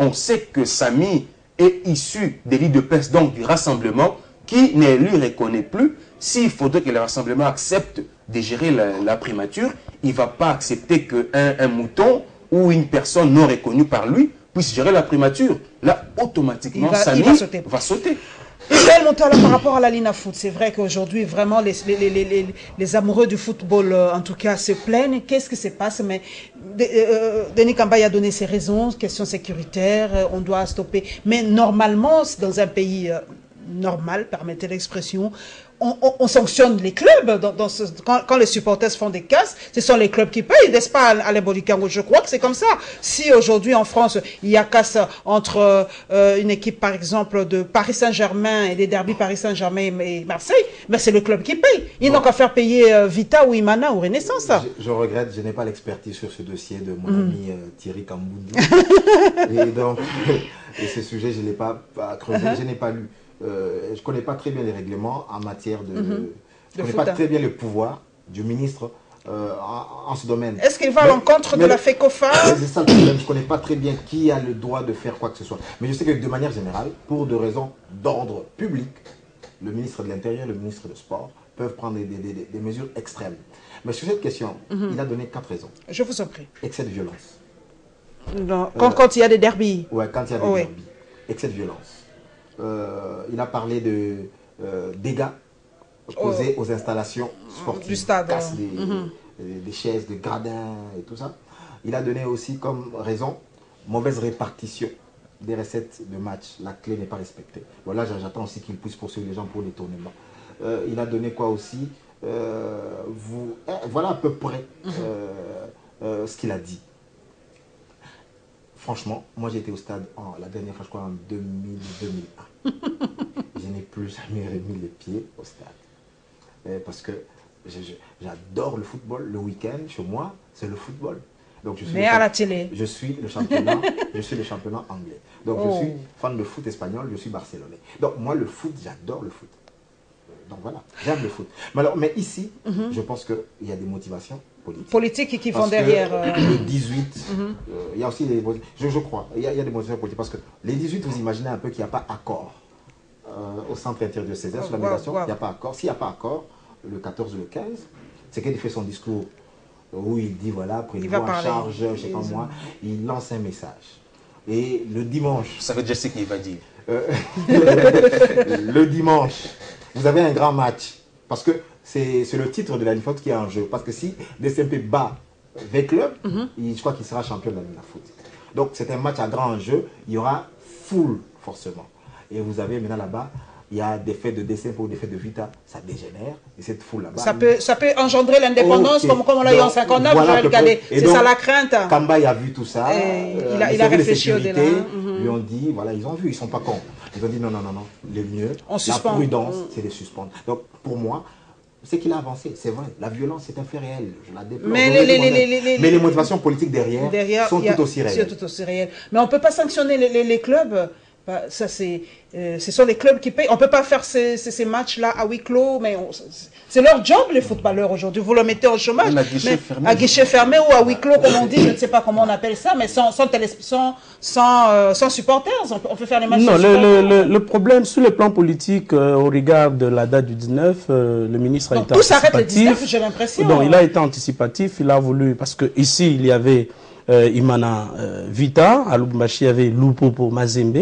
on sait que Samy est issu des lits de peste, donc du rassemblement, qui ne lui reconnaît plus. S'il faudrait que le rassemblement accepte de gérer la primature, il ne va pas accepter qu'un mouton ou une personne non reconnue par lui puisse gérer la primature. Là, automatiquement, Samy va sauter. Israël Montala, par rapport à la Lina Foot, c'est vrai qu'aujourd'hui, vraiment, les amoureux du football, en tout cas, se plaignent. Qu'est-ce qui se passe? Mais Denis Kambaye a donné ses raisons, question sécuritaire, on doit stopper. Mais normalement, dans un pays normal, permettez l'expression, on sanctionne les clubs. Quand les supporters font des casses, ce sont les clubs qui payent, n'est-ce pas, Alain Bodikango? Je crois que c'est comme ça. Si aujourd'hui en France, il y a casse entre une équipe, par exemple, de Paris Saint-Germain et des derbies Paris Saint-Germain et Marseille, ben c'est le club qui paye. Ils n'ont qu'à faire payer Vita ou Imana ou Renaissance. Je regrette, je n'ai pas l'expertise sur ce dossier de mon ami Thierry Kamboundou. Et donc, ce sujet, je ne l'ai pas creusé, je n'ai pas lu. Je ne connais pas très bien les règlements en matière de... je ne connais pas très bien le pouvoir du ministre en ce domaine. Est-ce qu'il va à l'encontre de la FECOFA? C'est ça le problème. Je ne connais pas très bien qui a le droit de faire quoi que ce soit. Mais je sais que de manière générale, pour des raisons d'ordre public, le ministre de l'Intérieur, le ministre du Sport peuvent prendre des mesures extrêmes. Mais sur cette question, il a donné 4 raisons. Je vous en prie. Excès de violence. Non. Quand il y a des derbies. Oui, quand il y a des derbies. Excès de violence. Il a parlé de dégâts causés aux installations sportives. Du stade. Casse des chaises, des gradins et tout ça. Il a donné aussi comme raison mauvaise répartition des recettes de match. La clé n'est pas respectée. Bon, là, j'attends aussi qu'il puisse poursuivre les gens pour les tournements. Il a donné quoi aussi voilà à peu près ce qu'il a dit. Franchement, moi j'ai été au stade la dernière fois, je crois en 2001. Je n'ai plus jamais remis les pieds au stade. Parce que j'adore le football. Le week-end, chez moi, c'est le football. Donc, mais à la télé. Je suis le championnat anglais. Donc je suis fan de foot espagnol, je suis barcelonais. Donc moi le foot, j'adore le foot. Donc voilà, j'aime le foot. Mais ici, je pense qu'il y a des motivations politiques qui vont derrière. Le 18, il y a aussi des... Je crois, il y a des motivations politiques. Parce que les 18, vous imaginez un peu qu'il n'y a pas accord au centre intérieur de Césaire sur la migration. Il n'y a pas accord. S'il n'y a pas accord, le 14 ou le 15, c'est qu'il fait son discours où il dit, voilà, prenez-vous en charge, je ne sais pas moi, il lance un message. Et le dimanche... Ça veut dire ce qu'il va dire. Le dimanche, vous avez un grand match. Parce que c'est le titre de la Ligue qui est en jeu. Parce que si DCMP bat V-Club, je crois qu'il sera champion de la Ligue Foot. Donc c'est un match à grand enjeu. Il y aura foule, forcément. Et vous avez maintenant là-bas, il y a des faits de DCMP ou des faits de Vita, ça dégénère. Et cette foule là-bas... Ça peut engendrer l'indépendance comme on l'a eu en 59, voilà, c'est ça la crainte. Kambaye a vu tout ça. Il a réfléchi au-delà. Ils ont dit, voilà, ils ont vu, ils ne sont pas cons. Ils ont dit non, le mieux, la prudence, c'est de suspendre. Donc pour moi, c'est qu'il a avancé, c'est vrai. La violence, c'est un fait réel. Je la déplore. Mais les motivations politiques derrière sont tout aussi réelles. Mais on ne peut pas sanctionner les clubs. Ça, ce sont les clubs qui payent. On ne peut pas faire ces matchs-là à huis clos, mais c'est leur job, les footballeurs, aujourd'hui. Vous le mettez au chômage, à guichet fermé ou à huis clos, comme on dit, je ne sais pas comment on appelle ça, mais sans supporters. On peut faire les matchs sans supporters. Le problème, sur le plan politique, au regard de la date du 19, le ministre a été anticipatif. Tout s'arrête le 19, j'ai l'impression. Donc, il a été anticipatif, il a voulu, parce qu'ici, il y avait Imana Vita, à Lubumbashi, il y avait Lupopo Mazembe.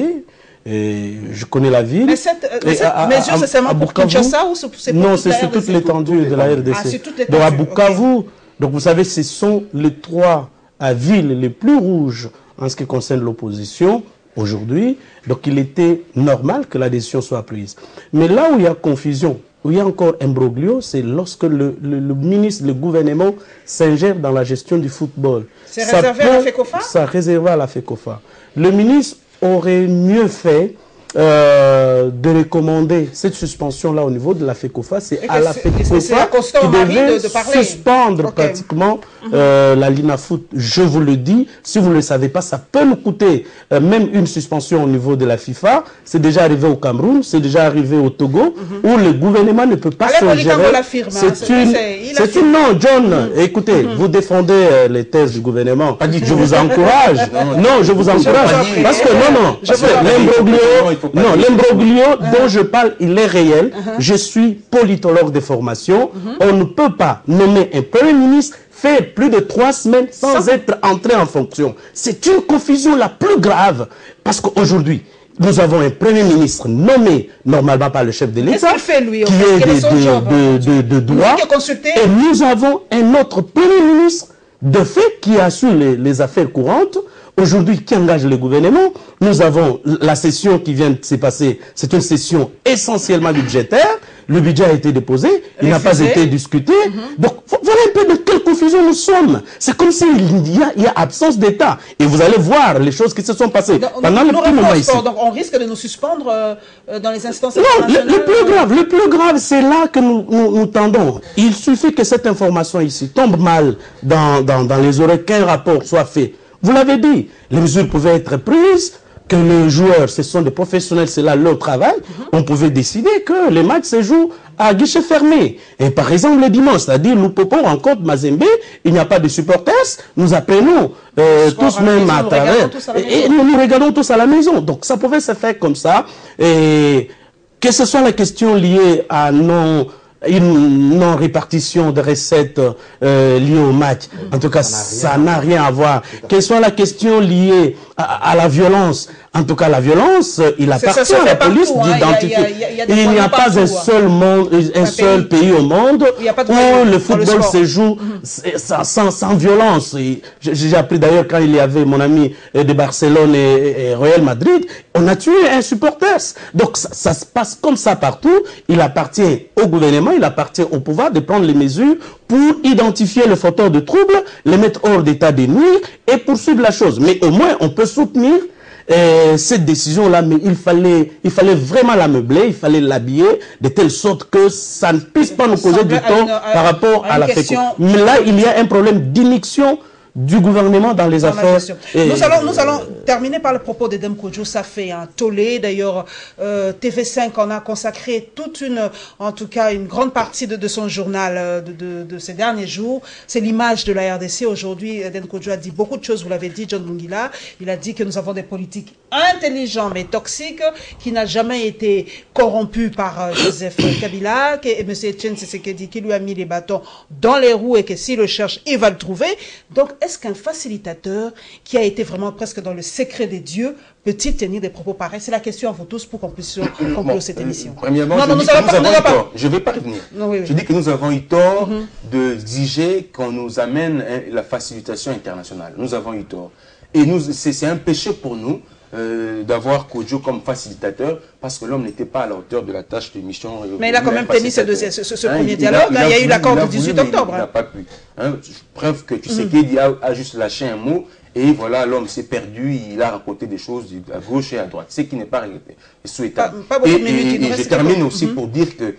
Je connais la ville. Mais cette mesure, c'est seulement pour Kinshasa ou c'est pour non, c'est sur toute l'étendue de la RDC. Ah, sur toute l'étendue. Donc à Bukavu, donc vous savez, ce sont les 3 villes les plus rouges en ce qui concerne l'opposition aujourd'hui. Donc il était normal que la décision soit prise. Mais là où il y a confusion, où il y a encore imbroglio, c'est lorsque le ministre, le gouvernement s'ingère dans la gestion du football. C'est réservé à la FECOFA? Ça réservé à la FECOFA. Le ministre aurait mieux fait de recommander cette suspension-là au niveau de la FECOFA. C'est à la FECOFA qui devait suspendre pratiquement la Linafoot. Je vous le dis, si vous ne le savez pas, ça peut nous coûter même une suspension au niveau de la FIFA. C'est déjà arrivé au Cameroun, c'est déjà arrivé au Togo, où le gouvernement ne peut pas se gérer. C'est une... Non, John, écoutez, vous défendez les thèses du gouvernement. Je vous encourage. Non, je vous encourage. Parce que l'imbroglio dont je parle, il est réel. Je suis politologue de formation. On ne peut pas nommer un premier ministre faire plus de 3 semaines sans être entré en fonction. C'est une confusion la plus grave. Parce qu'aujourd'hui, nous avons un premier ministre nommé normalement par le chef de l'État, qui est de droit, et nous avons un autre premier ministre de fait qui assure les affaires courantes, aujourd'hui qui engage le gouvernement. Nous avons la session qui vient de se passer, c'est une session essentiellement budgétaire. Le budget a été déposé, il n'a pas été discuté. Donc voilà un peu de quelle confusion nous sommes. C'est comme s'il y a absence d'État. Et vous allez voir les choses qui se sont passées pendant le petit moment ici. Donc on risque de nous suspendre dans les instances internationales. Non, le plus grave, c'est là que nous tendons. Il suffit que cette information ici tombe mal dans les oreilles, qu'un rapport soit fait. Vous l'avez dit, les mesures pouvaient être prises, que les joueurs, ce sont des professionnels, c'est là leur travail. On pouvait décider que les matchs se jouent à guichet fermé. Et par exemple, le dimanche, c'est-à-dire nous Popo rencontre Mazembe, il n'y a pas de supporters, nous apprenons tous même à travers, et nous regardons tous à la maison. Donc ça pouvait se faire comme ça. Et que ce soit la question liée à une non-répartition de recettes liées au match. En tout cas, ça n'a rien à voir. Quelle soit la question liée à la violence, en tout cas la violence, il appartient à la police d'identifier. Il n'y a pas un seul pays au monde où le football se joue sans violence. J'ai appris d'ailleurs quand il y avait mon ami de Barcelone et Real Madrid, on a tué un supporter. Donc ça se passe comme ça partout. Il appartient au gouvernement, il appartient au pouvoir de prendre les mesures pour identifier le fauteur de troubles, les mettre hors d'état de nuire et poursuivre la chose. Mais au moins, on peut soutenir cette décision-là, mais il fallait vraiment la meubler, il fallait l'habiller de telle sorte que ça ne puisse pas nous causer du tort par rapport à la FECO. Mais là, il y a un problème d'inmixion du gouvernement dans les affaires. Nous allons terminer par le propos de Deme Kodjo. Ça fait un tollé. D'ailleurs, TV5 en a consacré en tout cas, une grande partie de son journal de ces derniers jours. C'est l'image de la RDC. Aujourd'hui, Deme Kodjo a dit beaucoup de choses. Vous l'avez dit, John Lungila. Il a dit que nous avons des politiques intelligents mais toxiques, qui n'a jamais été corrompu par Joseph Kabila, et M. Etienne Tshisekedi qui lui a mis les bâtons dans les roues et que s'il le cherche, il va le trouver. Donc, est-ce qu'un facilitateur qui a été vraiment presque dans le secret des dieux peut-il tenir des propos pareils? C'est la question à vous tous pour qu'on puisse conclure cette émission. Premièrement, je ne vais pas revenir. Je dis que nous avons eu tort de diger qu'on nous amène la facilitation internationale. Nous avons eu tort. Et c'est un péché pour nous d'avoir Kodjo comme facilitateur, parce que l'homme n'était pas à la hauteur de la tâche de mission. Mais il a quand même tenu ce premier dialogue. Il y a eu l'accord du 18 octobre. Il n'a pas pu. Preuve que Tshisekedi a juste lâché un mot, et voilà, l'homme s'est perdu, il a raconté des choses à gauche et à droite, ce qui n'est pas souhaitable. Et je termine aussi pour dire que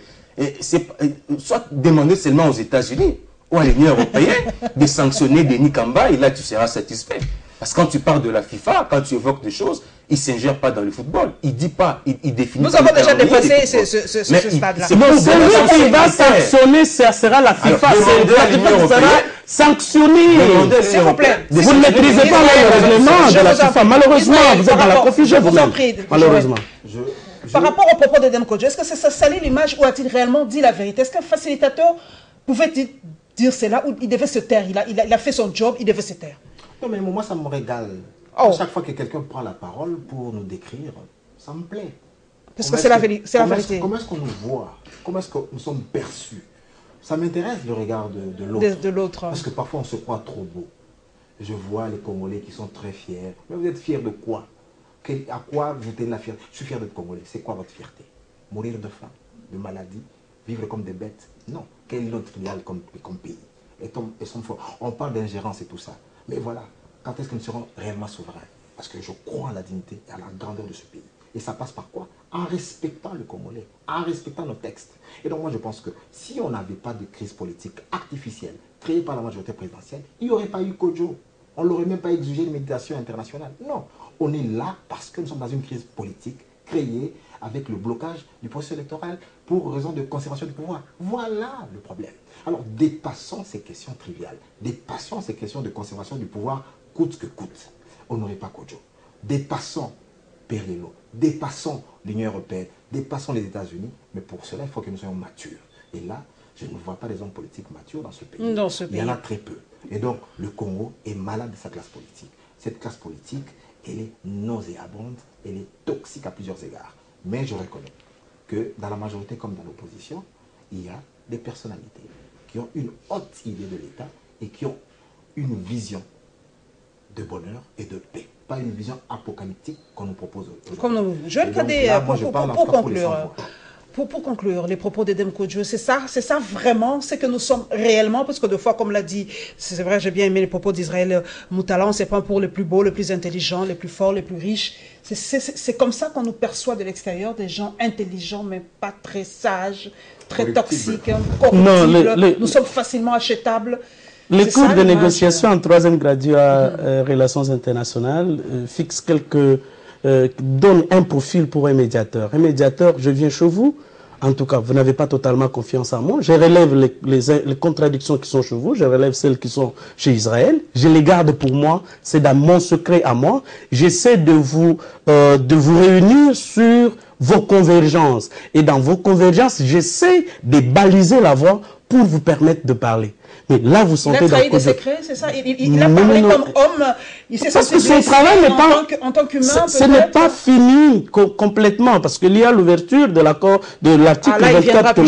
soit demander seulement aux États-Unis ou à l'Union européenne de sanctionner Denis Kamba, et là tu seras satisfait. Parce que quand tu parles de la FIFA, quand tu évoques des choses, il ne s'ingère pas dans le football. Il ne dit pas, il définit. Nous avons déjà dépassé ce stade-là. Celui qui va sanctionner, ça sera la FIFA. C'est la FIFA qui sera sanctionnée. S'il vous plaît. Vous ne maîtrisez pas le règlement de la FIFA. Malheureusement, vous êtes dans la confusion vous-même. Malheureusement. Par rapport au propos de Deme Kodjo, est-ce que ça salit l'image ou a-t-il réellement dit la vérité? Est-ce qu'un facilitateur pouvait dire cela ou il devait se taire? Il a fait son job, il devait se taire. Non, mais moi, ça me régale. Oh. Chaque fois que quelqu'un prend la parole pour nous décrire, ça me plaît. Parce que c'est la vérité. Comment est-ce qu'on nous voit? Comment est-ce que nous sommes perçus? Ça m'intéresse le regard de l'autre. De l'autre. Parce que parfois, on se croit trop beau. Je vois les Congolais qui sont très fiers. Mais vous êtes fiers de quoi? À quoi vous tenez la fierté? Je suis fier d'être Congolais. C'est quoi votre fierté? Mourir de faim, de maladie, vivre comme des bêtes? Non. Quel est notre idéal comme pays? On parle d'ingérence et tout ça. Mais voilà, quand est-ce que nous serons réellement souverains? Parce que je crois à la dignité et à la grandeur de ce pays. Et ça passe par quoi? En respectant le Congolais, en respectant nos textes. Et donc moi je pense que si on n'avait pas de crise politique artificielle créée par la majorité présidentielle, il n'y aurait pas eu Kodjo. On ne l'aurait même pas exigé une médiation internationale. Non, on est là parce que nous sommes dans une crise politique créée avec le blocage du processus électoral pour raison de conservation du pouvoir. Voilà le problème. Alors dépassons ces questions triviales, dépassons ces questions de conservation du pouvoir coûte que coûte. On n'aurait pas Kodjo. Dépassons Perello, dépassons l'Union européenne, dépassons les États-Unis, mais pour cela, il faut que nous soyons matures. Et là, je ne vois pas des hommes politiques matures dans ce pays. Il y en a très peu. Et donc, le Congo est malade de sa classe politique. Cette classe politique, elle est nauséabonde, elle est toxique à plusieurs égards. Mais je reconnais que dans la majorité comme dans l'opposition, il y a des personnalités qui ont une haute idée de l'État et qui ont une vision de bonheur et de paix. Pas une vision apocalyptique qu'on nous propose aujourd'hui. Joël Kadé, pour conclure les propos d'Edem Kodjo, c'est ça vraiment, c'est que nous sommes réellement, parce que deux fois, comme l'a dit, c'est vrai, j'ai bien aimé les propos d'Israël Moutala, on ne sait pas pour les plus beaux, les plus intelligents, les plus forts, les plus riches. C'est comme ça qu'on nous perçoit de l'extérieur, des gens intelligents, mais pas très sages, très toxiques, corruptibles. Nous sommes facilement achetables. Les cours de négociation en troisième graduat relations internationales fixent donnent un profil pour un médiateur. Un médiateur, je viens chez vous, en tout cas, vous n'avez pas totalement confiance en moi. Je relève les contradictions qui sont chez vous, je relève celles qui sont chez Israël. Je les garde pour moi, c'est dans mon secret à moi. J'essaie de vous réunir sur vos convergences. Et dans vos convergences, j'essaie de baliser la voie pour vous permettre de parler. Mais là, vous sentez... Il a trahi des secrets, c'est ça? Il a parlé comme homme, il s'est senti blessé en tant qu'humain. Ce n'est pas fini complètement, parce qu'il y a l'ouverture de l'accord, de l'article 24...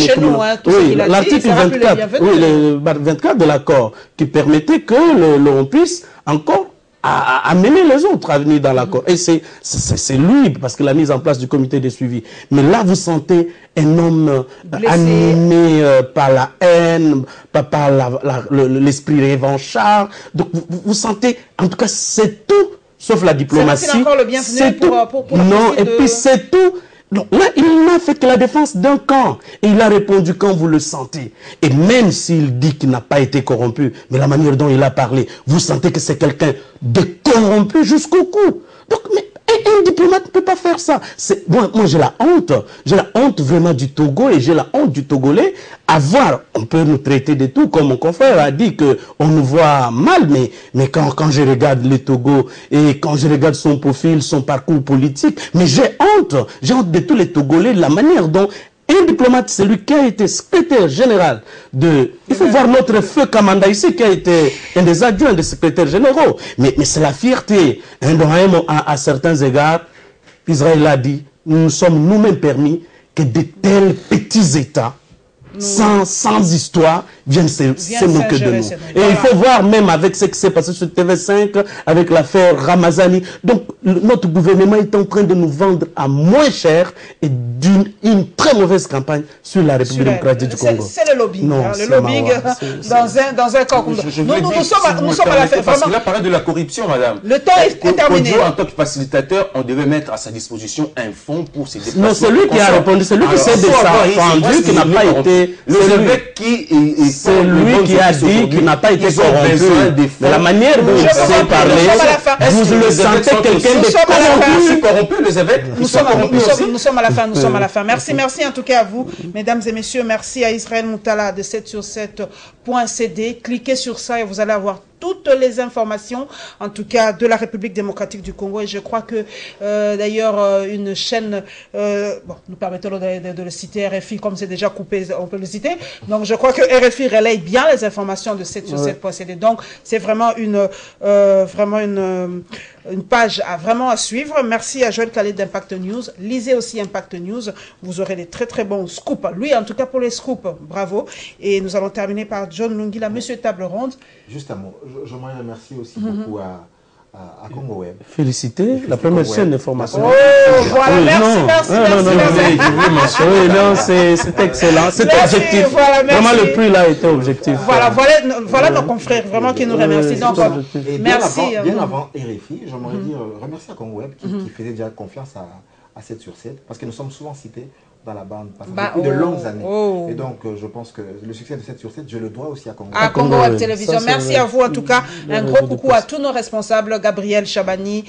Oui, l'article 24 de l'accord, qui permettait que l'on puisse encore à amener les autres à venir dans l'accord. Et c'est lui, parce que la mise en place du comité de suivi. Mais là, vous sentez un homme animé par la haine, par l'esprit revanchard. Donc, vous sentez, en tout cas, c'est tout, sauf la diplomatie. C'est encore le bienvenu pour non, et puis c'est tout. Donc là, il n'a fait que la défense d'un camp. Et il a répondu quand vous le sentez. Et même s'il dit qu'il n'a pas été corrompu, mais la manière dont il a parlé, vous sentez que c'est quelqu'un de corrompu jusqu'au cou. Donc, mais un diplomate ne peut pas faire ça. Moi j'ai la honte vraiment du Togo et j'ai la honte du Togolais on peut nous traiter de tout, comme mon confrère a dit qu'on nous voit mal, mais quand je regarde le Togo et quand je regarde son profil, son parcours politique, mais j'ai honte de tous les Togolais, de la manière dont un diplomate, c'est lui qui a été secrétaire général de... Il faut voir notre feu Kamanda ici, qui a été un des adjoints des secrétaires généraux. Mais c'est la fierté. À certains égards, Israël a dit, nous sommes nous-mêmes permis que de tels petits États, sans histoire, viennent se moquer de nous. Et il faut voir même avec ce qui s'est passé sur TV5, avec l'affaire Ramazani. Donc, notre gouvernement est en train de nous vendre à moins cher et une très mauvaise campagne sur la République démocratique du Congo. C'est le lobbying. Le lobbying dans un corps comme ça. Nous sommes à la fin. Parce qu'il a parlé de la corruption, madame. Le temps est terminé. Kodjo, en tant que facilitateur, on devait mettre à sa disposition un fonds pour ses déplacements. Non, c'est lui qui a répondu. C'est lui qui s'est défendu, qui n'a pas été... C'est lui qui a dit qu'il n'a pas été corrompu. Mais la manière dont il s'est parlé, vous le sentez quelqu'un de corrompu, les évêques. Nous sommes à la fin. Merci en tout cas à vous, mesdames et messieurs. Merci à Israël Moutala de 7sur7.cd. Cliquez sur ça et vous allez avoir toutes les informations, en tout cas de la République démocratique du Congo. Et je crois que d'ailleurs une chaîne, bon, nous permettons de le citer, RFI, comme c'est déjà coupé, on peut le citer. Donc je crois que RFI relaye bien les informations de 7 sur 7 procédés. Donc c'est vraiment une page vraiment à suivre. Merci à Joël Khaled d'Impact News. Lisez aussi Impact News. Vous aurez des très très bons scoops. Lui, en tout cas pour les scoops, bravo. Et nous allons terminer par John Lungila, Monsieur Table Ronde. Juste un mot. J'aimerais remercier aussi beaucoup à Congo Web. Féliciter la première chaîne d'information. Oh, voilà, merci. Oui, non, c'est excellent. C'est objectif. Voilà, vraiment, le prix là était objectif. Voilà nos confrères vraiment qui nous remercient. Donc, merci. Bien avant RFI, j'aimerais dire remercier à Congo Web qui faisait déjà confiance à 7 sur 7 parce que nous sommes souvent cités dans la bande depuis de longues années. Et donc, je pense que le succès de 7 sur 7, je le dois aussi à Congo. À Congo Web Télévision. Merci à vous, en tout cas. Un gros coucou à tous nos responsables, Gabriel Chabani,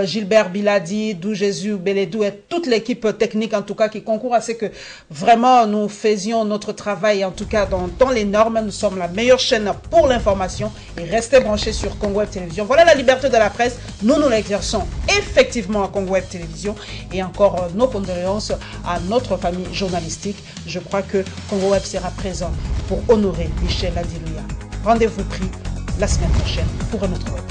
Gilbert Biladi, Dou Jésus Beledou et toute l'équipe technique, en tout cas, qui concourt à ce que vraiment nous faisions notre travail, en tout cas, dans les normes. Nous sommes la meilleure chaîne pour l'information et restez branchés sur Congo Web Télévision. Voilà la liberté de la presse. Nous l'exerçons effectivement à Congo Web Télévision et encore nos condoléances à notre famille journalistique. Je crois que Congo Web sera présent pour honorer Michel Adilouya. Rendez-vous pris la semaine prochaine pour un autre web.